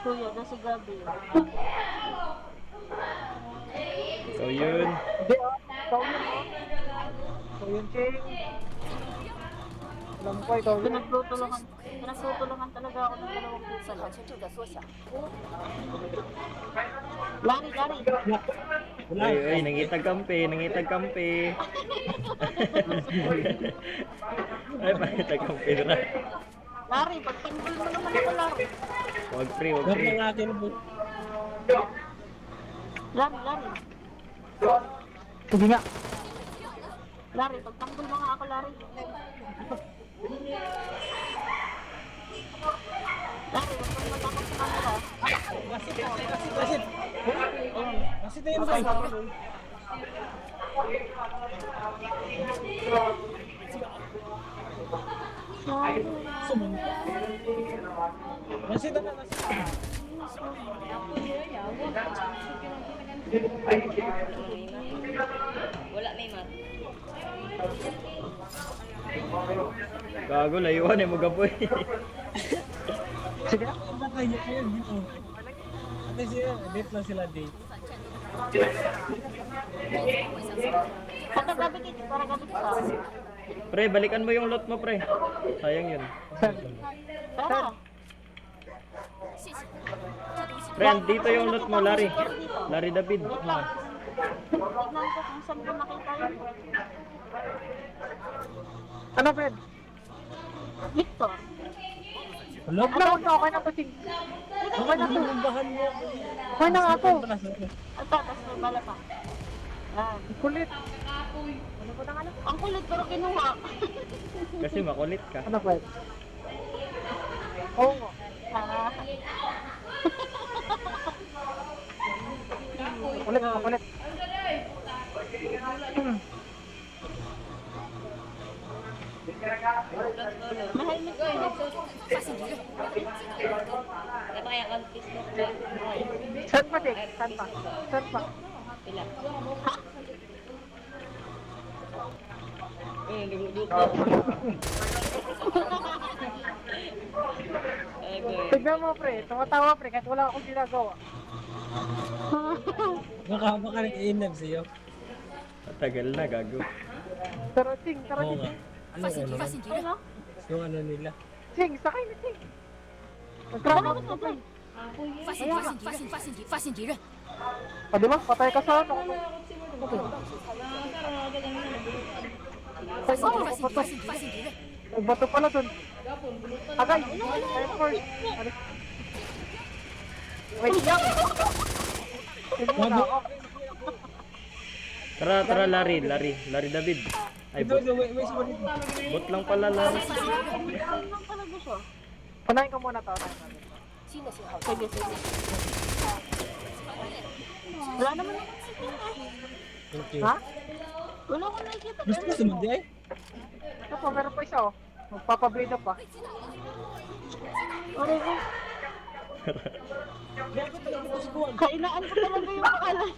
Kuya, nasa gabi. So yun. Hindi ah. Ikaw yun ah. Ikaw yun, Ching. Alam ko, ikaw yun. Pinagtutulungan talaga ako ng dalawang pusa. Lari. Ay, nangitag kampi. Ay, pangitag kampi na. Lari, pagtanggol mo naman ako, Lari. Wag pre. Lari. Sige nga. Lari, pagtanggol mo nga ako, Lari. Lari, wag kang matakot sa camera. Kasi tayo na Wala may mat. Gago, layuan eh mo gaboy. Sige na. Date lang sila date. Para gabi kita. Pre, balikan mo yung lot mo, pre. Sayang yun. Tara. Pre, dito yung lot mo, Larry. Larry David. Tignan ko kung saan ko nakita yun. Ano, Fred? Victor. Huwag na, okay na po, Ching. Okay na to. Bahan mo. Okay na nga to. Tapos may bala pa. Yan. Kulit. Ang kulit pero kinuha. Kasi makulit ka. Ano, Fred? Oo nga. Ah, Kulit. mahal mo ko. Kaya confuse mo. Saan pa, Ching? Saan pa? Pila. Tignan mo, pre. Tumatawa, pre. Kahit wala akong ginagawa. Baka nag-iinag sa'yo. Matagal na, gago. Pero, Ching, tara, Oo nga. Ching. Ano naman? Ano? Yung ano nila. Ching, sakay na, Ching. Tara naman na dyan. 发现敌人！ O, di ba? Patay ka sa ano. Nagbato pala dun. Agay! Fire force! Wait lang! Hindi na ako. Tara, Larry David. Ay, bot. Bot lang pala, Larry. Saan lang talaga siya? Panahin ko muna to. Sige. Wala naman ako nakikita. Okay. Ha? Wala ko nakikita. Gusto mo sumandi ay? Ito po, meron pa isa oh. Magpapabreed up pa. Aray ko. Kainaan ko talaga yung pangalan.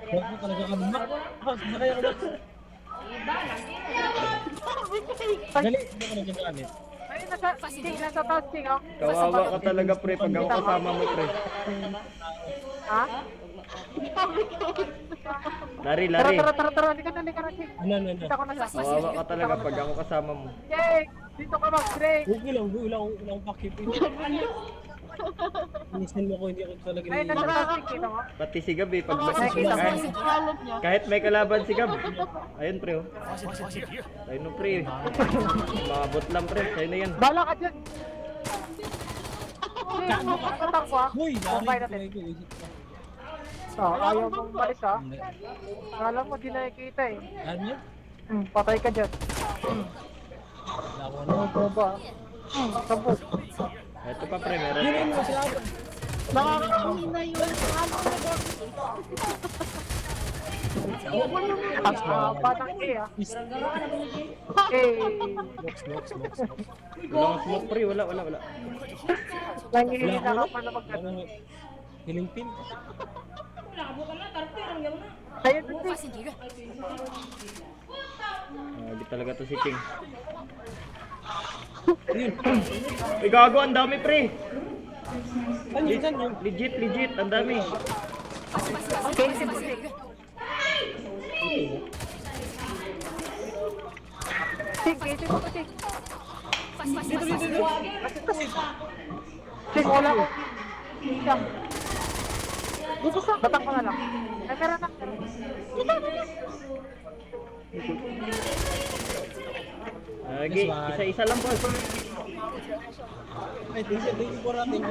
Huwag mo talaga kami. Nakaya ka ba? Dali, hindi ko nagagamit. Ayun, nasa taas, Ching, oh. Kawawa ka talaga, pre. Pag ako kasama mo, pre. Ha? Larry. Tara, halika na, Ching. Ano? Kita ko na siya. Kawawa ka talaga pag ako kasama mo. Ching! Dito ka mag-break! Huwag lang pakip. Inisan mo ko, hindi ako talaga Ayun, nasa taas, Ching, kita mo? Pati si Gab, eh. Pag Nakikita ko. Yung pangalan niya. kahit may kalaban si Gab. Ayun, pre, oh. Ayun, no, pre. Mga bot lang, pre. Ayun na yan. Bala ka dyan! Ching, magpatak ko ah. Uy, Kumpay natin. ko isip ko. Ayaw mong balis ah. Kala mo di nakikita eh. Ano yun? Patay ka dyan. Wala ko Ano ko ba? Sabog. Ito pa, pre. Meron pa. Yun mo sila. Nakakahina yung pangalan na Batang A ah. Eh. Walang smoke, pre. Wala. Langihili na ka pa na mag-gat. Healing pin. Ayun, Ching. 发现敌人！ Di talaga to si King. Ay, gago. Ang dami, pre. Legit, ang dami. Sing, kasi mo ko, Sing. Sing, wala ko. Sing. Dito sa... Batang ko na lang. Ay, meron na. Okay, isa-isa lang po. Ay, thank you po natin.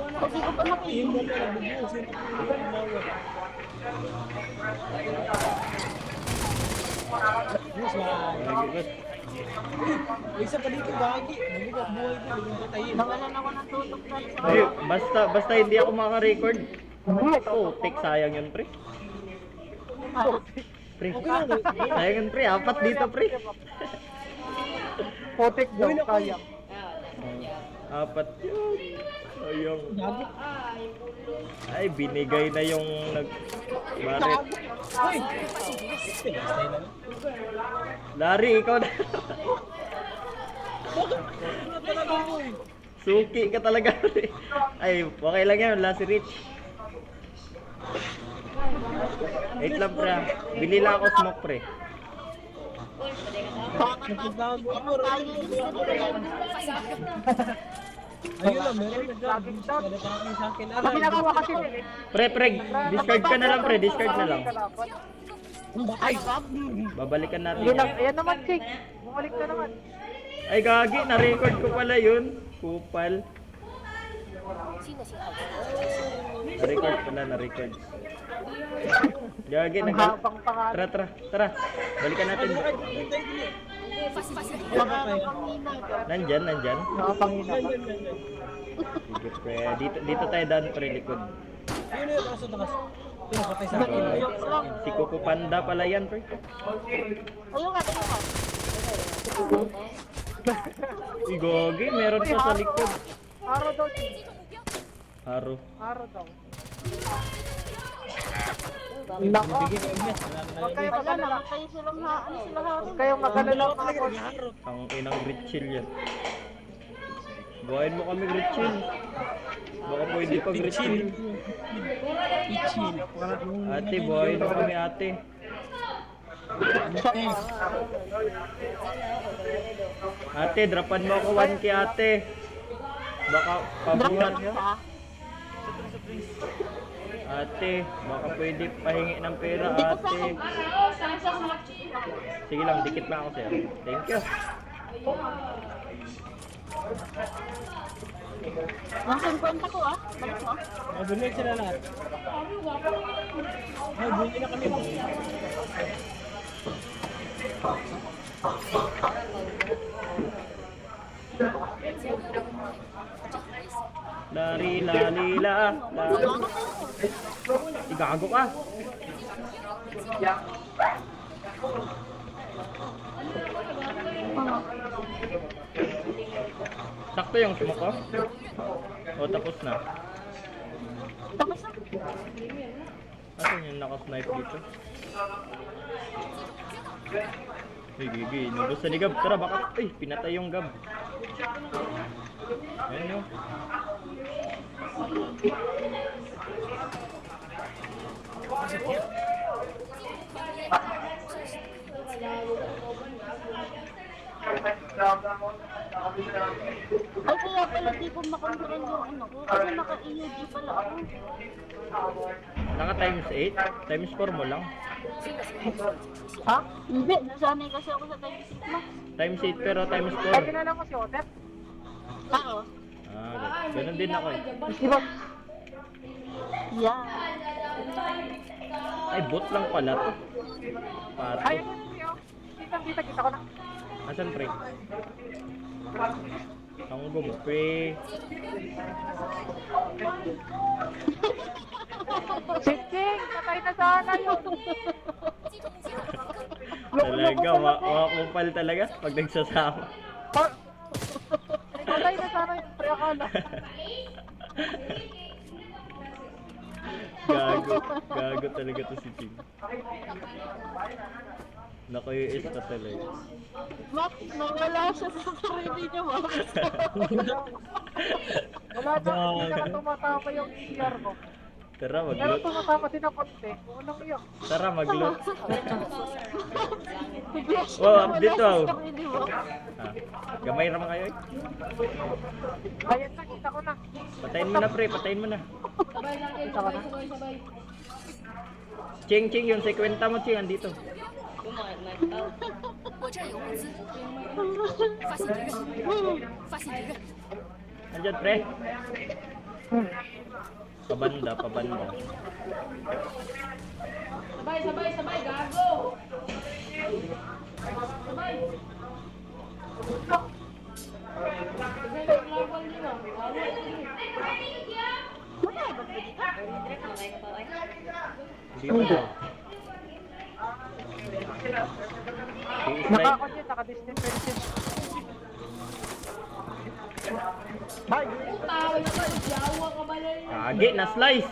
Kasi ko pa Yung mo na nabubusin. Yes, man. Okay, boss. May isa pa dito, gagi. Mabukat buhay din, huwag patayin. Nawalan ako ng tutok na sa... Ay, basta hindi ako maka-record. Oh, tek sayang yun, pre. Pre. Okay lang, Sayang yun, pre. Apat dito, pre. Potek daw, kaya. Apat yun. Sayang. gagi. Ay, binigay na yung Baret. Uy! Basta yun lang. Larry, ikaw na. Suki ka talaga, pre. Ay, okay lang yan. Wala si Rich. Wait lang, pre. Bili lang ako smoke, pre. Nagpagbago ako, ayun lang, meron nag-gagi. Kada pa kami sa akin. Sa pinagawa kasi din eh. Pre, discard ka na lang, pre. Discard na lang. Ay! Babalikan natin Yun lang, yan. ayan naman, Sing. Bumalik na naman. Ay, gagi. Na-record ko pala yun. Kupal. Na-record pala, na-record. Gagi, Ang habang pangalan. Tara. Balikan natin. Nandyan. Nakapangina pa. Sige, pre. Dito tayo daan, pre, likod. Yun na yun, takas. Pinapatay sa akin. Si Coco Panda pala yan, pre. Ayun nga, ayun nga. Uy, gagi. Meron pa sa likod. Araw daw, Sing. Haro. Araw daw. Bigyan Nako. ng yes, wala na Huwag kayong Wala mag-alala. naman kayo silang ha, ano sila ha. Huwag kayong mag-alala mga boss. Ang inang Richil yan. Buhayin mo kami, Richil. Baka pwede pag Richil. Ichil. Ate, buhayin mo kami, ate. Ate, drapan mo ako 1K, ate. Baka pabuhat. Ate, baka pwede pahingi ng pera, ate. Sige lang, dikit na ako, sir. Thank you. Nasaan kwenta ko ah. Balik mo. Oh, bumalik sila lahat. Ay, bumili na kami. Lari, lalila, lari. Igago ka. Sakto yung smoke ko? O, tapos na. Tapos na. Asan yung naka-snipe dito? Ay, gigi. Inubos na ni Gab. Tara, baka... Ay, pinatay yung Gab. Ayan yun. Ay, kaya pala di ko makontrol yung ano ko. Kasi naka-EUG pala ako. Naka times 8? Times 4 mo lang. Ha? Hindi. Nasanay kasi ako sa time 6 na. Times 8 pero times Ay, 4. kinala mo si Otep. Oo. Ganun din ako eh. Di ba? Yeah. Ay, bot lang pala to. Pato. Ay, ano siya? Kita ko na. Asan pre? Ang gumpe. Sing, patay na sana yun. Talaga, makakupal talaga pag nagsasama. Patay na sana yun, pre, akala. Gago talaga to si Ching. Naka-US na talaga. Max, nawala siya sa sarili niya, Max. Wala na, hindi na tumatama yung ER ko. Tara, Pero mag-loot. tumatama din ang konti. Unang iyo. Tara, mag-loot. Flash Wow, na update wala wow. sa stock, hindi mo. Ah, gamay naman kayo eh. Ayan na, kita ko na. Patayin mo na pre, patayin mo na. Sabay lang kayo, Kita ko na. sabay. Ching, ching, yung sekwenta mo ching, andito. Yung mga tao. 我这儿有物资，发现敌人，发现敌人， Andyan pre. Pabanda, pabanda. Sabay, gago! Sabay! Wala, ba't ba dito? Sabay ka pa, ay. Hindi pa daw. I-strike. Nakakot yun, naka-disdefensive. Bye! Tawag na ba? Jawa ka ba na yun? Kage, na-slice.